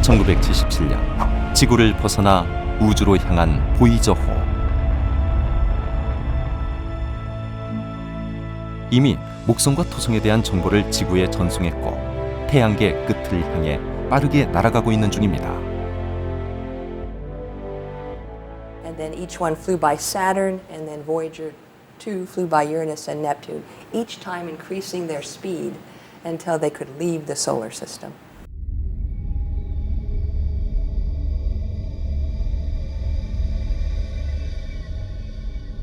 1977년 지구를 벗어나 우주로 향한 보이저호. 이미 목성과 토성에 대한 정보를 지구에 전송했고 태양계 끝을 향해 빠르게 날아가고 있는 중입니다. And then each one flew by Saturn, and then Voyager 2 flew by Uranus and Neptune, each time increasing their speed until they could leave the solar system.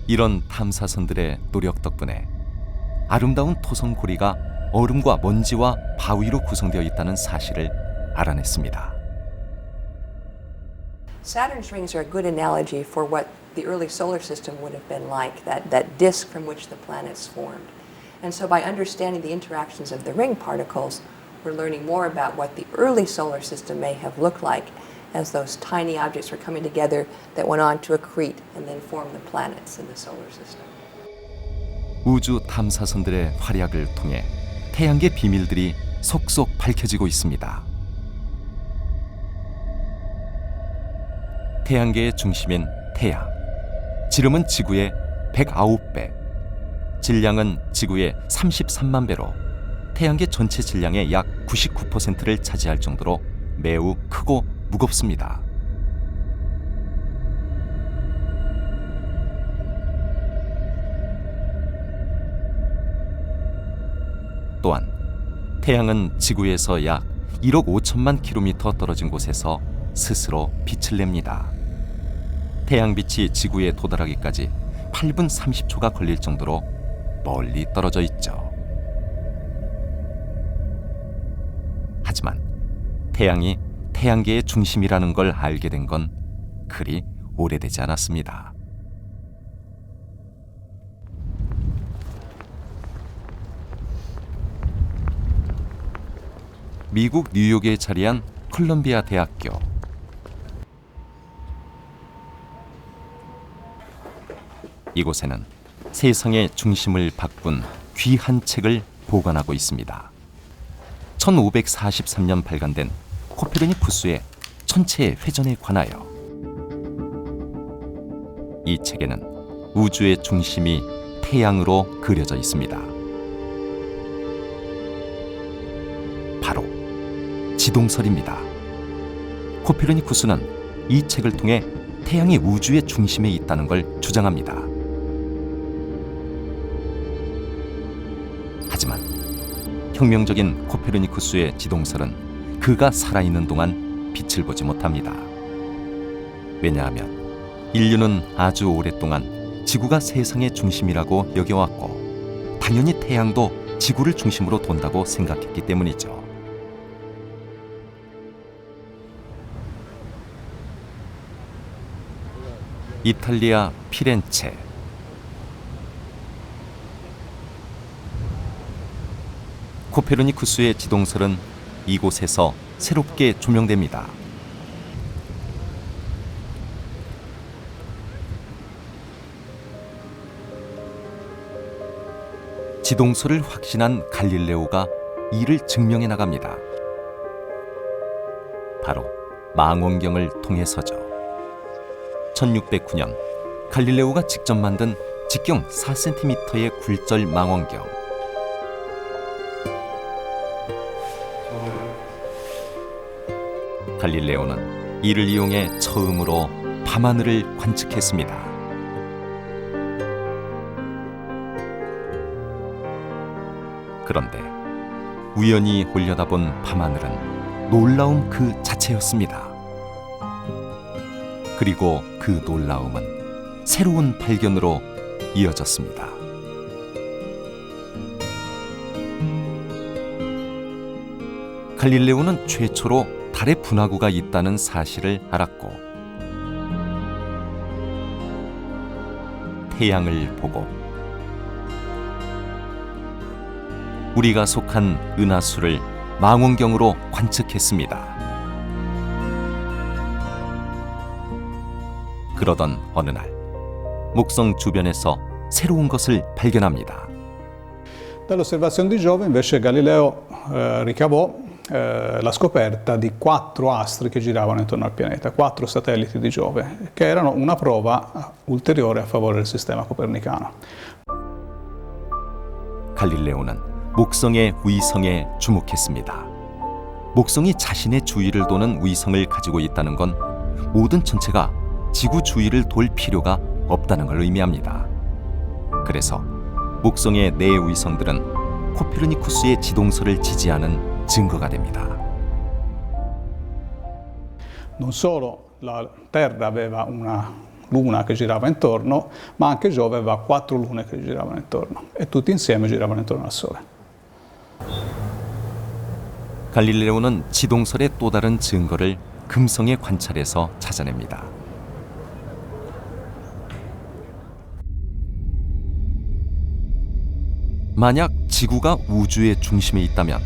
이런 탐사선들의 노력 덕분에 아름다운 토성 고리가 얼음과 먼지와 바위로 구성되어 있다는 사실을 알아냈습니다. Saturn's rings are a good analogy for what the early solar system would have been like, that disk from which the planets formed. And so by understanding the interactions of the ring particles, we're learning more about what the early solar system may have looked like as those tiny objects were coming together that went on to accrete and then form the planets in the solar system. 우주 탐사선들의 활약을 통해 태양계 비밀들이 속속 밝혀지고 있습니다. 태양계의 중심인 태양. 지름은 지구의 109배, 질량은 지구의 33만 배로 태양계 전체 질량의 약 99%를 차지할 정도로 매우 크고 무겁습니다. 또한 태양은 지구에서 약 1억 5천만 킬로미터 떨어진 곳에서 스스로 빛을 냅니다. 태양빛이 지구에 도달하기까지 8분 30초가 걸릴 정도로 멀리 떨어져 있죠. 하지만 태양이 태양계의 중심이라는 걸 알게 된 건 그리 오래되지 않았습니다. 미국 뉴욕에 자리한 콜럼비아 대학교. 이곳에는 세상의 중심을 바꾼 귀한 책을 보관하고 있습니다. 1543년 발간된 코페르니쿠스의 천체의 회전에 관하여. 이 책에는 우주의 중심이 태양으로 그려져 있습니다. 바로 지동설입니다. 코페르니쿠스는 이 책을 통해 태양이 우주의 중심에 있다는 걸 주장합니다. 하지만 혁명적인 코페르니쿠스의 지동설은 그가 살아있는 동안 빛을 보지 못합니다. 왜냐하면 인류는 아주 오랫동안 지구가 세상의 중심이라고 여겨왔고 당연히 태양도 지구를 중심으로 돈다고 생각했기 때문이죠. 이탈리아 피렌체. 코페르니쿠스의 지동설은 이곳에서 새롭게 조명됩니다. 지동설을 확신한 갈릴레오가 이를 증명해 나갑니다. 바로 망원경을 통해서죠. 1609년 갈릴레오가 직접 만든 직경 4cm의 굴절 망원경. 갈릴레오는 이를 이용해 처음으로 밤하늘을 관측했습니다. 그런데 우연히 올려다본 밤하늘은 놀라움 그 자체였습니다. 그리고 그 놀라움은 새로운 발견으로 이어졌습니다. 갈릴레오는 최초로 달의 분화구가 있다는 사실을 알았고 태양을 보고 우리가 속한 은하수를 망원경으로 관측했습니다. 그러던 어느 날 목성 주변에서 새로운 것을 발견합니다. Dall'osservazione di Giove invece Galileo ricavò la scoperta di 4 astri che giravano intorno al pianeta, 4 satelliti di Giove, che erano una prova ulteriore a favore del sistema copernicano. 갈릴레오는 목성의 위성에 주목했습니다. 목성이 자신의 주위를 도는 위성을 가지고 있다는 건 모든 천체가 지구 주위를 돌 필요가 없다는 걸 의미합니다. 그래서 목성의 4 위성들은 코페르니쿠스의 지동설을 지지하는 증거가 됩니다. Non solo la Terra aveva una luna che girava intorno, ma anche Giove aveva 4 lune che giravano intorno e tutti insieme giravano intorno al Sole. 갈릴레오는 지동설의 또 다른 증거를 금성의 관찰에서 찾아냅니다. 만약 지구가 우주의 중심에 있다면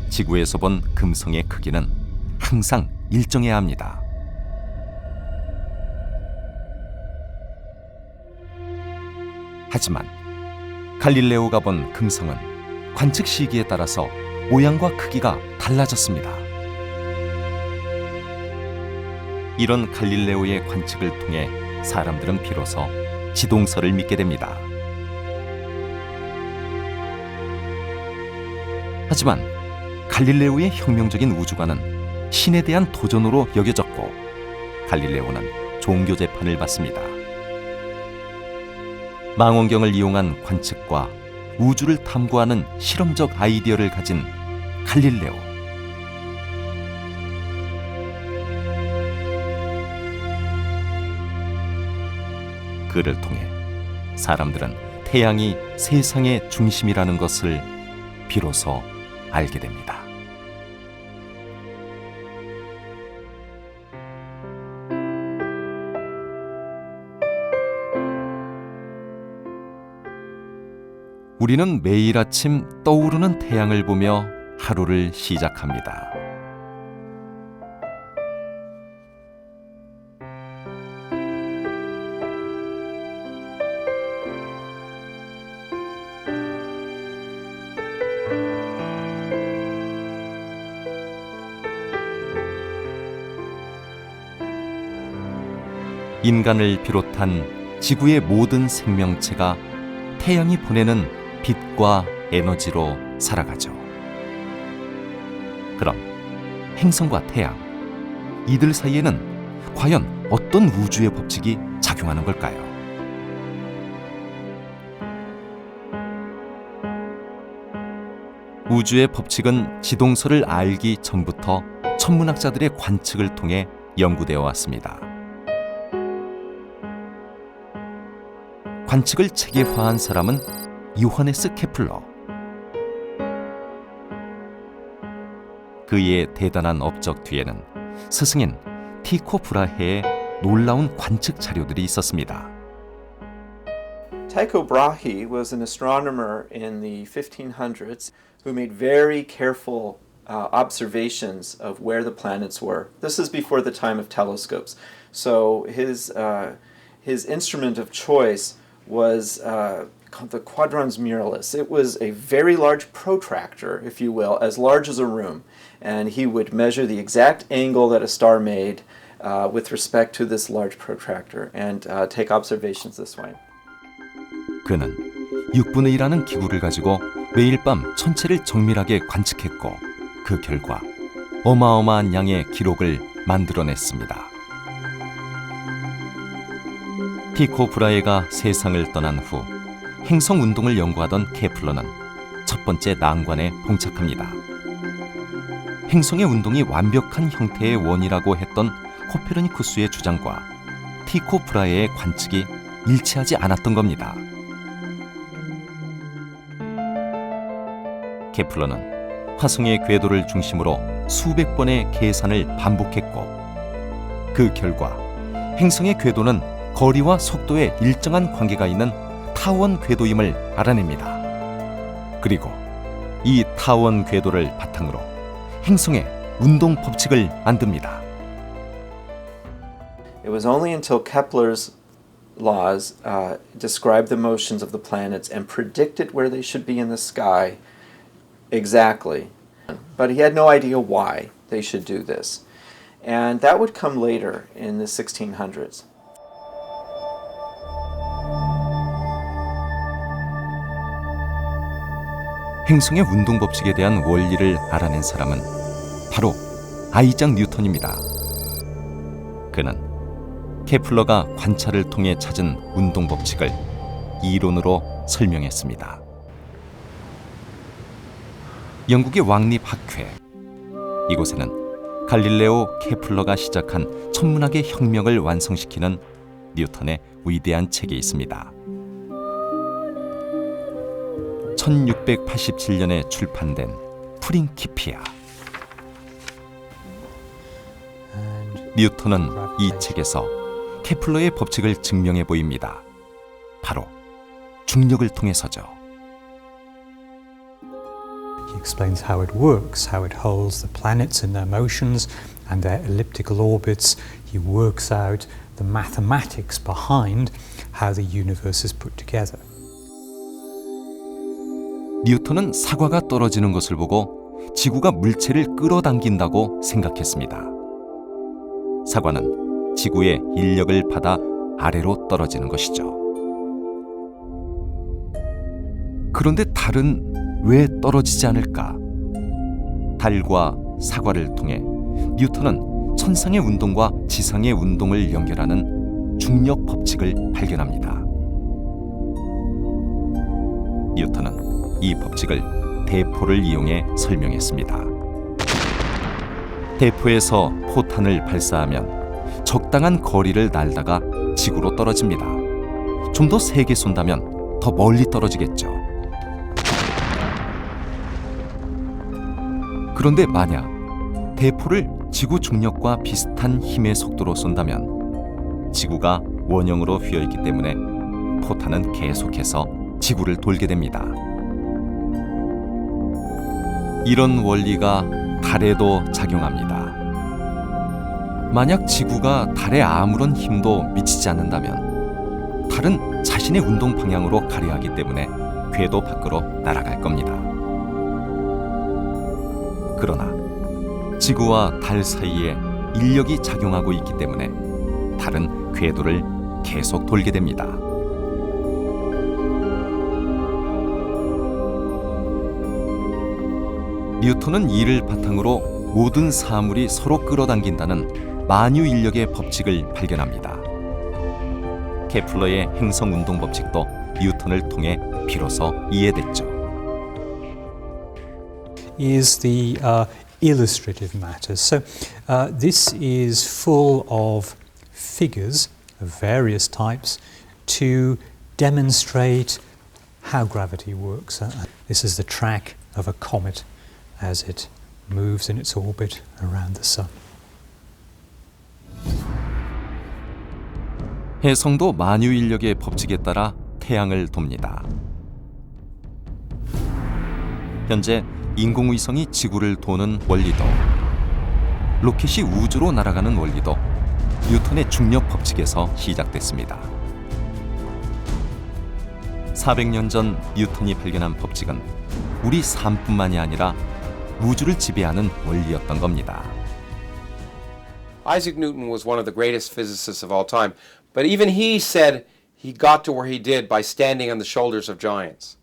지구에서 본 금성의 크기는 항상 일정해야 합니다. 하지만 갈릴레오가 본 금성은 관측 시기에 따라서 모양과 크기가 달라졌습니다. 이런 갈릴레오의 관측을 통해 사람들은 비로소 지동설을 믿게 됩니다. 하지만 갈릴레오의 혁명적인 우주관은 신에 대한 도전으로 여겨졌고 갈릴레오는 종교 재판을 받습니다. 망원경을 이용한 관측과 우주를 탐구하는 실험적 아이디어를 가진 갈릴레오. 그를 통해 사람들은 태양이 세상의 중심이라는 것을 비로소 알게 됩니다. 우리는 매일 아침 떠오르는 태양을 보며 하루를 시작합니다. 인간을 비롯한 지구의 모든 생명체가 태양이 보내는 빛과 에너지로 살아가죠. 그럼 행성과 태양, 이들 사이에는 과연 어떤 우주의 법칙이 작용하는 걸까요? 우주의 법칙은 지동설을 알기 전부터 천문학자들의 관측을 통해 연구되어 왔습니다. 관측을 체계화한 사람은 요하네스 케플러. 그의 대단한 업적 뒤에는 스승인 티코 브라헤의 놀라운 관측 자료들이 있었습니다. Tycho Brahe was an astronomer in the 1500s who made very careful observations of where the planets were. This is before the time of telescopes. So his instrument of choice was called the Quadrans Muralis. It was a very large protractor, if you will, as large as a room. And he would measure the exact angle that a star made with respect to this large protractor and take observations this way. 그는 6분의 1하는 기구를 가지고 매일 밤 천체를 정밀하게 관측했고 그 결과 어마어마한 양의 기록을 만들어냈습니다. 티코 브라헤가 세상을 떠난 후 행성 운동을 연구하던 케플러는 첫 번째 난관에 봉착합니다. 행성의 운동이 완벽한 형태의 원이라고 했던 코페르니쿠스의 주장과 티코 브라헤의 관측이 일치하지 않았던 겁니다. 케플러는 화성의 궤도를 중심으로 수백 번의 계산을 반복했고 그 결과 행성의 궤도는 거리와 속도에 일정한 관계가 있는 타원 궤도임을 알아냅니다. 그리고 이 타원 궤도를 바탕으로 행성의 운동 법칙을 만듭니다. It was only until Kepler's laws described the motions of the planets and predicted where they should be in the sky exactly But he had no idea why they should do this. And that would come later in the 1600s. 행성의 운동 법칙에 대한 원리를 알아낸 사람은 바로 아이작 뉴턴입니다. 그는 케플러가 관찰을 통해 찾은 운동 법칙을 이론으로 설명했습니다. 영국의 왕립학회, 이곳에는 갈릴레오 케플러가 시작한 천문학의 혁명을 완성시키는 뉴턴의 위대한 책이 있습니다. 1687년에 출판된 프린키피아. 뉴턴은 이 책에서 케플러의 법칙을 증명해 보입니다. 바로 중력을 통해서죠. He explains how it works, how it holds the planets in their motions and their elliptical orbits. He works out the mathematics behind how the universe is put together. 뉴턴은 사과가 떨어지는 것을 보고 지구가 물체를 끌어당긴다고 생각했습니다. 사과는 지구의 인력을 받아 아래로 떨어지는 것이죠. 그런데 달은 왜 떨어지지 않을까? 달과 사과를 통해 뉴턴은 천상의 운동과 지상의 운동을 연결하는 중력 법칙을 발견합니다. 뉴턴은 이 법칙을 대포를 이용해 설명했습니다. 대포에서 포탄을 발사하면 적당한 거리를 날다가 지구로 떨어집니다. 좀 더 세게 쏜다면 더 멀리 떨어지겠죠. 그런데 만약 대포를 지구 중력과 비슷한 힘의 속도로 쏜다면 지구가 원형으로 휘어있기 때문에 포탄은 계속해서 지구를 돌게 됩니다. 이런 원리가 달에도 작용합니다. 만약 지구가 달에 아무런 힘도 미치지 않는다면 달은 자신의 운동 방향으로 가려하기 때문에 궤도 밖으로 날아갈 겁니다. 그러나 지구와 달 사이에 인력이 작용하고 있기 때문에 달은 궤도를 계속 돌게 됩니다. 뉴턴은 이를 바탕으로 모든 사물이 서로 끌어당긴다는 만유인력의 법칙을 발견합니다. 케플러의 행성 운동 법칙도 뉴턴을 통해 비로소 이해됐죠. Is the illustrative matter. So this is full of figures of various types to demonstrate how gravity works. This is the track of a comet as it moves in its orbit around the sun. 해성도 만유인력의 법칙에 따라 태양을 돕니다. 현재 인공위성이 지구를 도는 원리도, 로켓이 우주로 날아가는 원리도 뉴턴의 중력 법칙에서 시작됐습니다. 400년 전 뉴턴이 발견한 법칙은 우리 삶뿐만이 아니라 우주를 지배하는 원리였던 겁니다. Isaac Newton was one of the greatest physicists of all time, but even he said he got to where he did by standing on the shoulders of giants.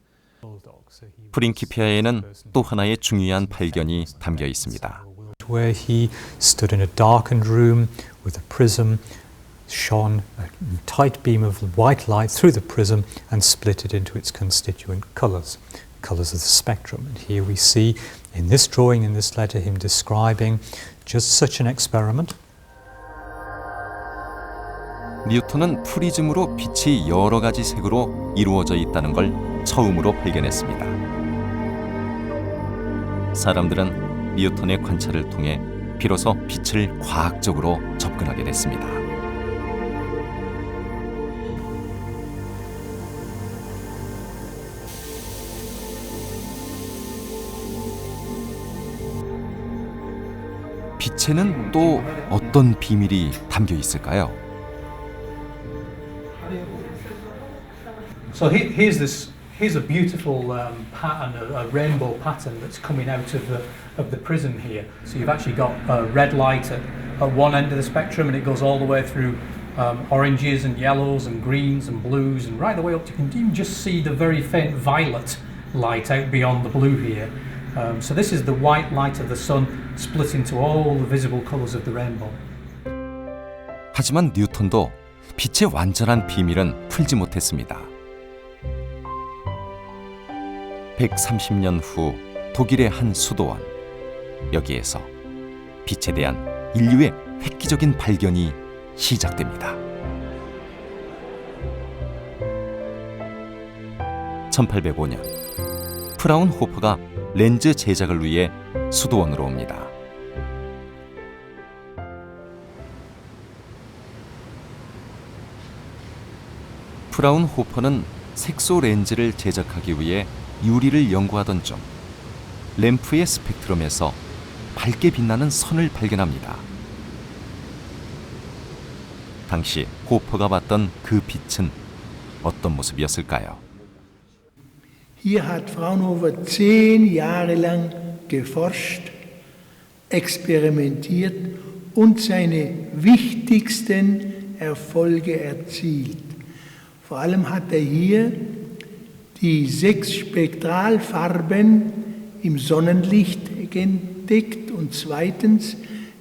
프린키피아에는 또 하나의 중요한 발견이 담겨 있습니다. Where he stood in a darkened room with a prism, shone a tight beam of white light through the prism and split it into its constituent colours, colours of the spectrum. And here we see in this drawing, in this letter, him describing just such an experiment. 뉴턴은 프리즘으로 빛이 여러 가지 색으로 이루어져 있다는 걸 처음으로 발견했습니다. 사람들은 뉴턴의 관찰을 통해 비로소 빛을 과학적으로 접근하게 됐습니다. 빛에는 또 어떤 비밀이 담겨 있을까요? So here's a beautiful pattern, a rainbow pattern that's coming out of of the prism here. So you've actually got red light at one end of the spectrum, and it goes all the way through oranges and yellows and greens and blues, and right the way up you can even just see the very faint violet light out beyond the blue here. So this is the white light of the sun split into all the visible colours of the rainbow. 하지만 뉴턴도 빛의 완전한 비밀은 풀지 못했습니다. 130년 후 독일의 한 수도원. 여기에서 빛에 대한 인류의 획기적인 발견이 시작됩니다. 1805년 프라운호퍼가 렌즈 제작을 위해 수도원으로 옵니다. 프라운호퍼는 색소 렌즈를 제작하기 위해 유리를 연구하던 중 램프의 스펙트럼에서 밝게 빛나는 선을 발견합니다. 당시 호퍼가 봤던 그 빛은 어떤 모습이었을까요? Hier hat Fraunhofer 10 Jahre lang geforscht, experimentiert und seine wichtigsten Erfolge erzielt. Vor allem hat er hier die 6 Spektralfarben im Sonnenlicht entdeckt und zweitens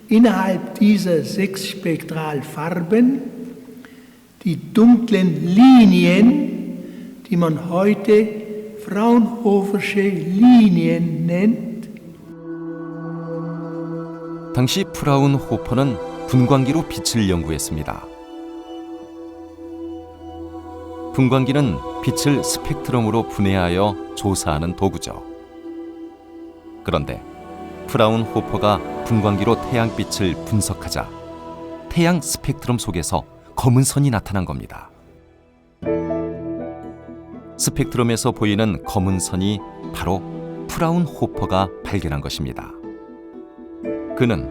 innerhalb dieser 6 Spektralfarben die dunklen Linien, die man heute Fraunhofersche Linien nennt. 당시 프라운호퍼는 분광기로 빛을 연구했습니다. 분광기는 빛을 스펙트럼으로 분해하여 조사하는 도구죠. 그런데 프라운호퍼가 분광기로 태양빛을 분석하자 태양 스펙트럼 속에서 검은 선이 나타난 겁니다. 스펙트럼에서 보이는 검은 선이 바로 프라운호퍼가 발견한 것입니다. 그는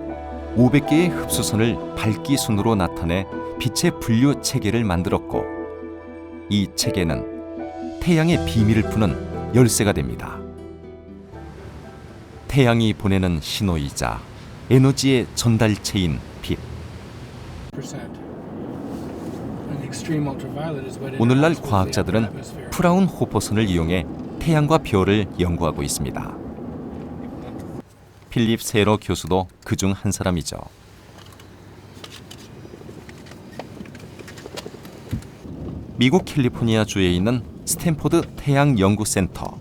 500개의 흡수선을 밝기순으로 나타내 빛의 분류 체계를 만들었고 이 체계는 태양의 비밀을 푸는 열쇠가 됩니다. 태양이 보내는 신호이자 에너지의 전달체인 빛. 오늘날 과학자들은 프라운호퍼선을 이용해 태양과 별을 연구하고 있습니다. 필립 세러 교수도 그중 한 사람이죠. 미국 캘리포니아주에 있는 스탠포드 태양연구센터.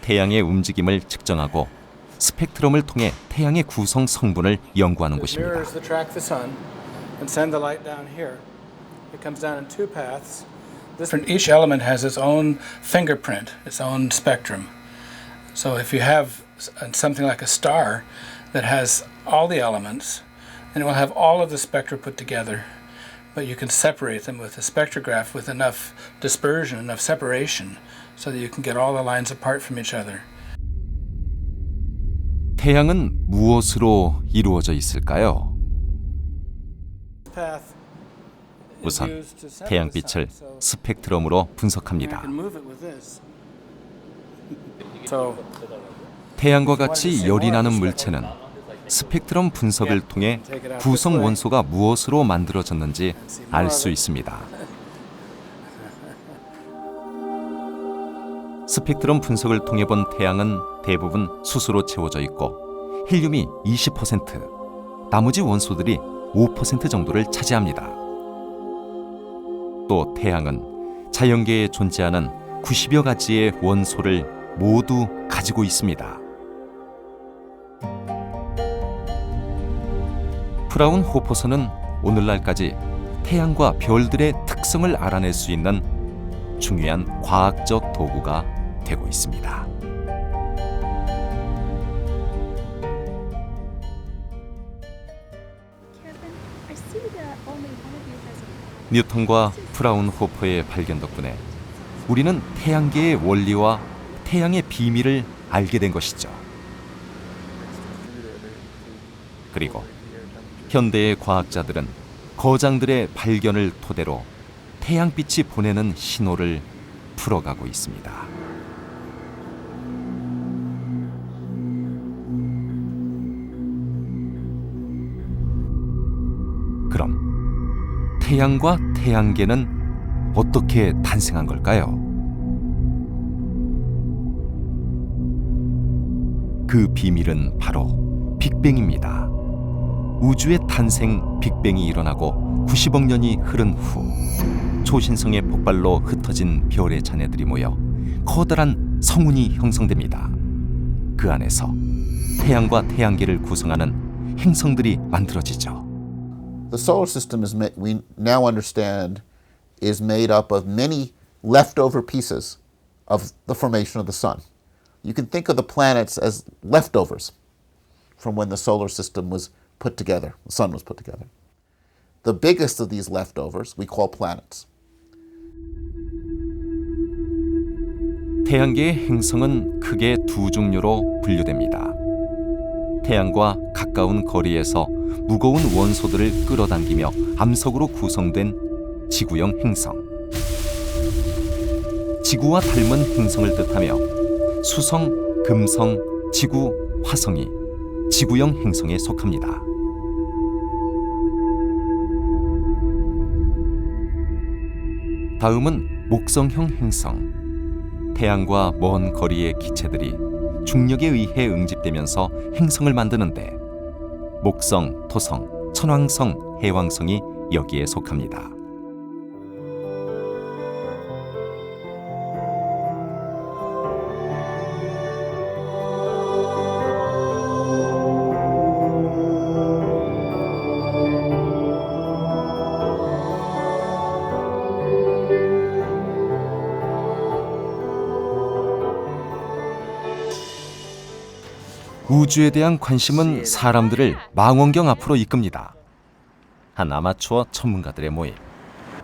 태양의 움직임을 측정하고 스펙트럼을 통해 태양의 구성 성분을 연구하는 곳입니다. Each element has its own fingerprint, its own spectrum. So if you have something like a star that has all the elements, then it will have all of the spectra put together. But you can separate them with a spectrograph with enough dispersion, enough separation, so that you can get all the lines apart from each other. 태양은 무엇으로 이루어져 있을까요? 우선 태양빛을 스펙트럼으로 분석합니다. 태양과 같이 열이 나는 물체는 스펙트럼 분석을 통해 구성 원소가 무엇으로 만들어졌는지 알 수 있습니다. 스펙트럼 분석을 통해 본 태양은 대부분 수소로 채워져 있고 헬륨이 20%, 나머지 원소들이 5% 정도를 차지합니다. 또 태양은 자연계에 존재하는 90여 가지의 원소를 모두 가지고 있습니다. 프라운호퍼선은 오늘날까지 태양과 별들의 특성을 알아낼 수 있는 중요한 과학적 도구가 되고 있습니다. 뉴턴과 프라운호퍼의 발견 덕분에 우리는 태양계의 원리와 태양의 비밀을 알게 된 것이죠. 그리고 현대의 과학자들은 거장들의 발견을 토대로 태양빛이 보내는 신호를 풀어가고 있습니다. 그럼 태양과 태양계는 어떻게 탄생한 걸까요? 그 비밀은 바로 빅뱅입니다. 우주의 탄생 빅뱅이 일어나고 90억 년이 흐른 후 초신성의 폭발로 흩어진 별의 잔해들이 모여 커다란 성운이 형성됩니다. 그 안에서 태양과 태양계를 구성하는 행성들이 만들어지죠. The solar system we now understand is made up of many leftover pieces of the formation of the sun. You can think of the planets as leftovers from when the solar system was put together, the sun was put together. The biggest of these leftovers we call planets. 태양계의 행성은 크게 두 종류로 분류됩니다. 태양과 가까운 거리에서 무거운 원소들을 끌어당기며 암석으로 구성된 지구형 행성. 지구와 닮은 행성을 뜻하며 수성, 금성, 지구, 화성이 지구형 행성에 속합니다. 다음은 목성형 행성. 태양과 먼 거리의 기체들이 중력에 의해 응집되면서 행성을 만드는데 목성, 토성, 천왕성, 해왕성이 여기에 속합니다. 우주에 대한 관심은 사람들을 망원경 앞으로 이끕니다. 한 아마추어 전문가들의 모임.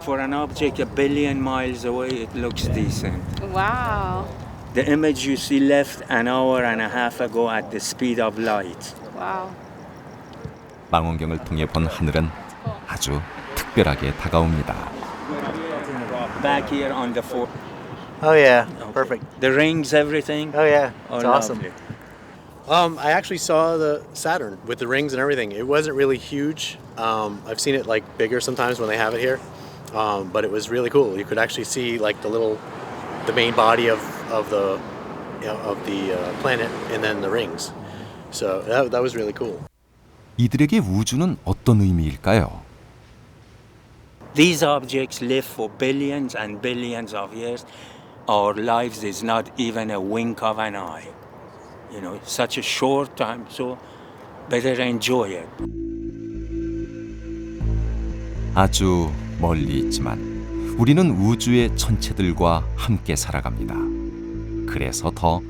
For an object a billion miles away, it looks decent. Wow. The image you see left an hour and a half ago at the speed of light. Wow. 망원경을 통해 본 하늘은 아주 특별하게 다가옵니다. Back here on the floor. Oh yeah, perfect. The rings, everything. Oh yeah, it's Oh, awesome. lovely. I actually saw the Saturn with the rings and everything. It wasn't really huge. I've seen it like bigger sometimes when they have it here, but it was really cool. You could actually see like the main body of the planet and then the rings. So that was really cool. 이들에게 우주는 어떤 의미일까요? These objects live for billions and billions of years. Our lives is not even a wink of an eye. You know, such a short time, so better enjoy it. 아주 멀리 있지만 우리는 우주의 천체들과 함께 살아갑니다. 그래서 더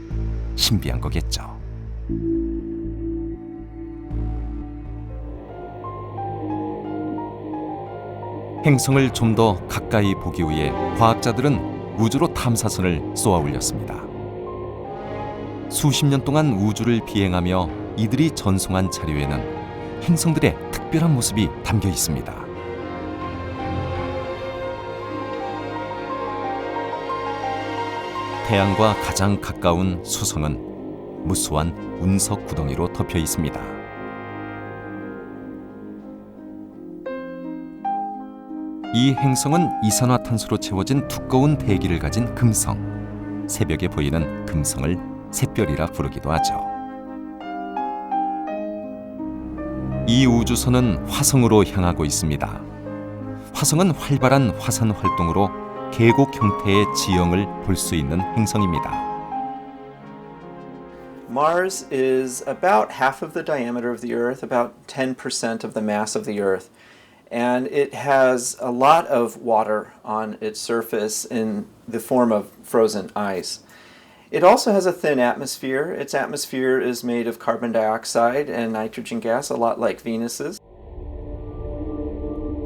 신비한 거겠죠. 행성을 좀 더 가까이 보기 위해 과학자들은 우주로 탐사선을 쏘아 올렸습니다. 수십 년 동안 우주를 비행하며 이들이 전송한 자료에는 행성들의 특별한 모습이 담겨 있습니다. 태양과 가장 가까운 수성은 무수한 운석 구덩이로 덮여 있습니다. 이 행성은 이산화탄소로 채워진 두꺼운 대기를 가진 금성, 새벽에 보이는 금성을 샛별이라 부르기도 하죠. 이 우주선은 화성으로 향하고 있습니다. 화성은 활발한 화산 활동으로 계곡 형태의 지형을 볼 수 있는 행성입니다. Mars is about half of the diameter of the Earth, about 10% of the mass of the Earth. And it has a lot of water on its surface in the form of frozen ice. It also has a thin atmosphere. Its atmosphere is made of carbon dioxide and nitrogen gas, a lot like Venus's.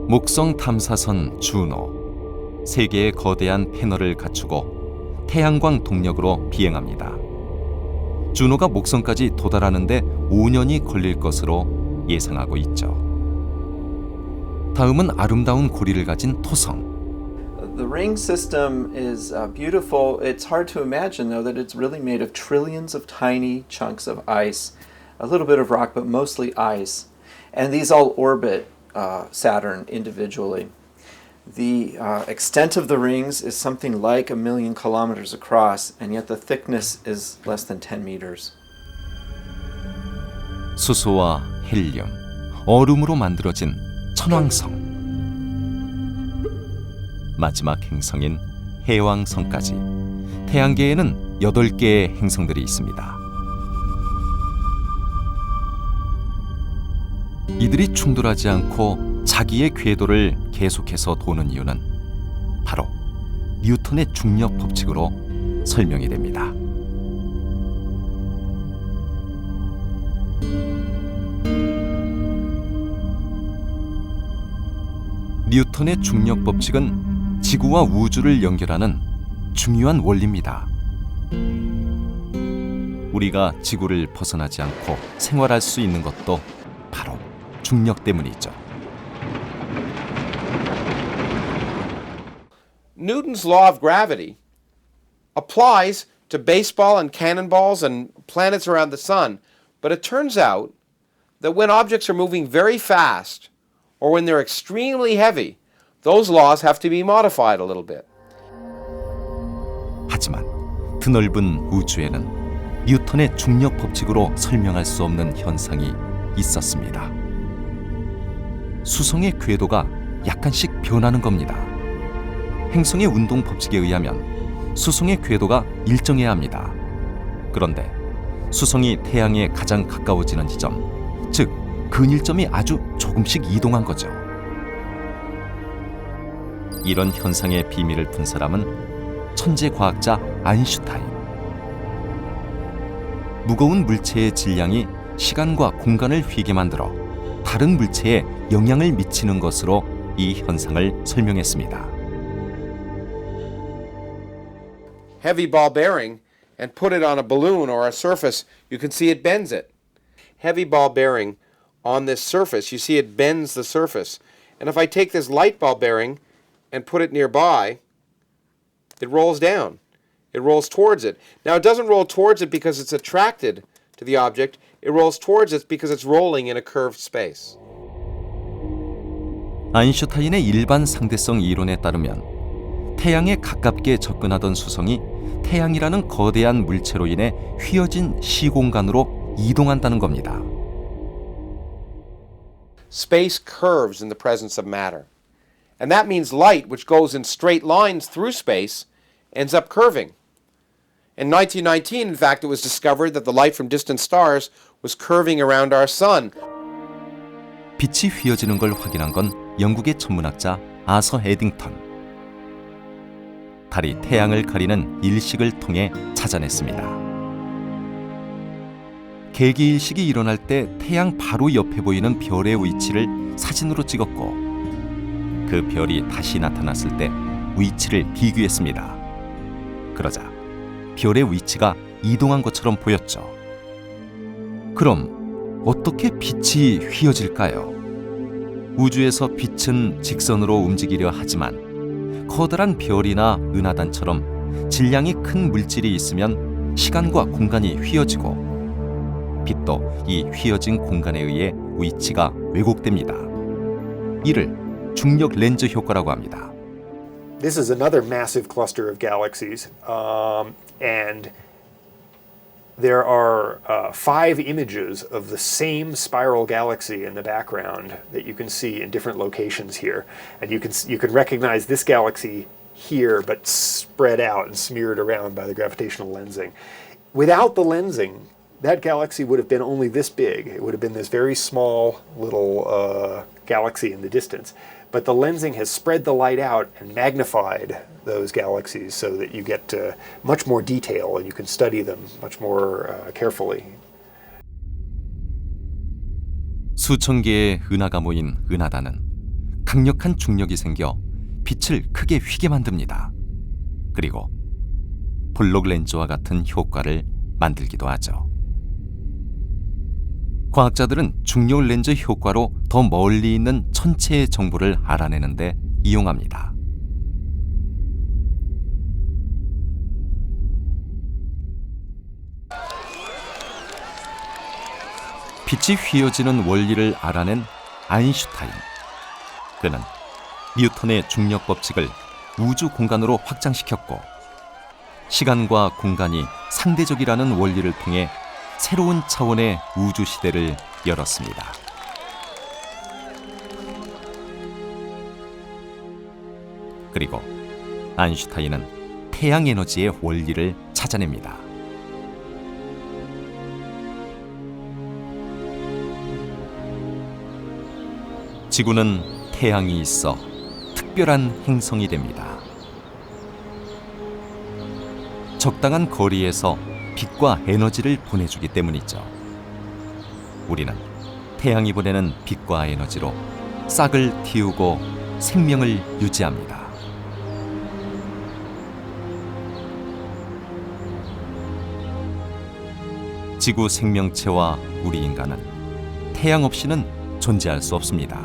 목성 탐사선 주노, 세 개의 거대한 패널을 갖추고 태양광 동력으로 비행합니다. 주노가 목성까지 도달하는데 5년이 걸릴 것으로 예상하고 있죠. 다음은 아름다운 고리를 가진 토성. The ring system is beautiful. It's hard to imagine, though, that it's really made of trillions of tiny chunks of ice, a little bit of rock, but mostly ice. And these all orbit Saturn individually. The extent of the rings is something like 1 million kilometers across, and yet the thickness is less than 10 meters. 수소와 헬륨, 얼음으로 만들어진 천왕성. 마지막 행성인 해왕성까지 태양계에는 8개의 행성들이 있습니다. 이들이 충돌하지 않고 자기의 궤도를 계속해서 도는 이유는 바로 뉴턴의 중력 법칙으로 설명이 됩니다. 뉴턴의 중력 법칙은 지구와 우주를 연결하는 중요한 원리입니다. 우리가 지구를 벗어나지 않고 생활할 수 있는 것도 바로 중력 때문이죠. Newton's law of gravity applies to baseball and cannonballs and planets around the sun, but it turns out that when objects are moving very fast or when they're extremely heavy, those laws have to be modified a little bit. 하지만 드넓은 우주에는 뉴턴의 중력 법칙으로 설명할 수 없는 현상이 있었습니다. 수성의 궤도가 약간씩 변하는 겁니다. 행성의 운동 법칙에 의하면 수성의 궤도가 일정해야 합니다. 그런데 수성이 태양에 가장 가까워지는 지점, 즉 근일점이 아주 조금씩 이동한 거죠. 이런 현상의 비밀을 푼 사람은 천재 과학자 아인슈타인. 무거운 물체의 질량이 시간과 공간을 휘게 만들어 다른 물체에 영향을 미치는 것으로 이 현상을 설명했습니다. Heavy ball bearing and put it on a balloon or a surface, you can see it bends it. Heavy ball bearing on this surface, you see it bends the surface. And if I take this light ball bearing and put it nearby, it rolls down. It rolls towards it. Now it doesn't roll towards it because it's attracted to the object. It rolls towards it because it's rolling in a curved space. 아인슈타인의 일반 상대성 이론에 따르면 태양에 가깝게 접근하던 수성이 태양이라는 거대한 물체로 인해 휘어진 시공간으로 이동한다는 겁니다. Space curves in the presence of matter. And that means light, which goes in straight lines through space, ends up curving. In 1919, in fact, it was discovered that the light from distant stars was curving around our sun. 빛이 휘어지는 걸 확인한 건 영국의 천문학자 아서 에딩턴. 달이 태양을 가리는 일식을 통해 찾아냈습니다. 개기일식이 일어날 때 태양 바로 옆에 보이는 별의 위치를 사진으로 찍었고 그 별이 다시 나타났을 때 위치를 비교했습니다. 그러자 별의 위치가 이동한 것처럼 보였죠. 그럼 어떻게 빛이 휘어질까요? 우주에서 빛은 직선으로 움직이려 하지만 커다란 별이나 은하단처럼 질량이 큰 물질이 있으면 시간과 공간이 휘어지고 빛도 이 휘어진 공간에 의해 위치가 왜곡됩니다. 이를 중력 렌즈 효과라고 합니다. This is another massive cluster of galaxies, and there are 5 images of the same spiral galaxy in the background that you can see in different locations here, and you can recognize this galaxy here, but spread out and smeared around by the gravitational lensing. Without the lensing, that galaxy would have been only this big. It would have been this very small little galaxy in the distance. But the lensing has spread the light out and magnified those galaxies so that you get much more detail and you can study them much more carefully. 수천 개의 은하가 모인 은하단은 강력한 중력이 생겨 빛을 크게 휘게 만듭니다. 그리고 볼록 렌즈와 같은 효과를 만들기도 하죠. 과학자들은 중력 렌즈 효과로 더 멀리 있는 천체의 정보를 알아내는 데 이용합니다. 빛이 휘어지는 원리를 알아낸 아인슈타인. 그는 뉴턴의 중력 법칙을 우주 공간으로 확장시켰고 시간과 공간이 상대적이라는 원리를 통해 새로운 차원의 우주 시대를 열었습니다. 그리고 아인슈타인은 태양 에너지의 원리를 찾아냅니다. 지구는 태양이 있어 특별한 행성이 됩니다. 적당한 거리에서 빛과 에너지를 보내주기 때문이죠. 우리는 태양이 보내는 빛과 에너지로 싹을 틔우고 생명을 유지합니다. 지구 생명체와 우리 인간은 태양 없이는 존재할 수 없습니다.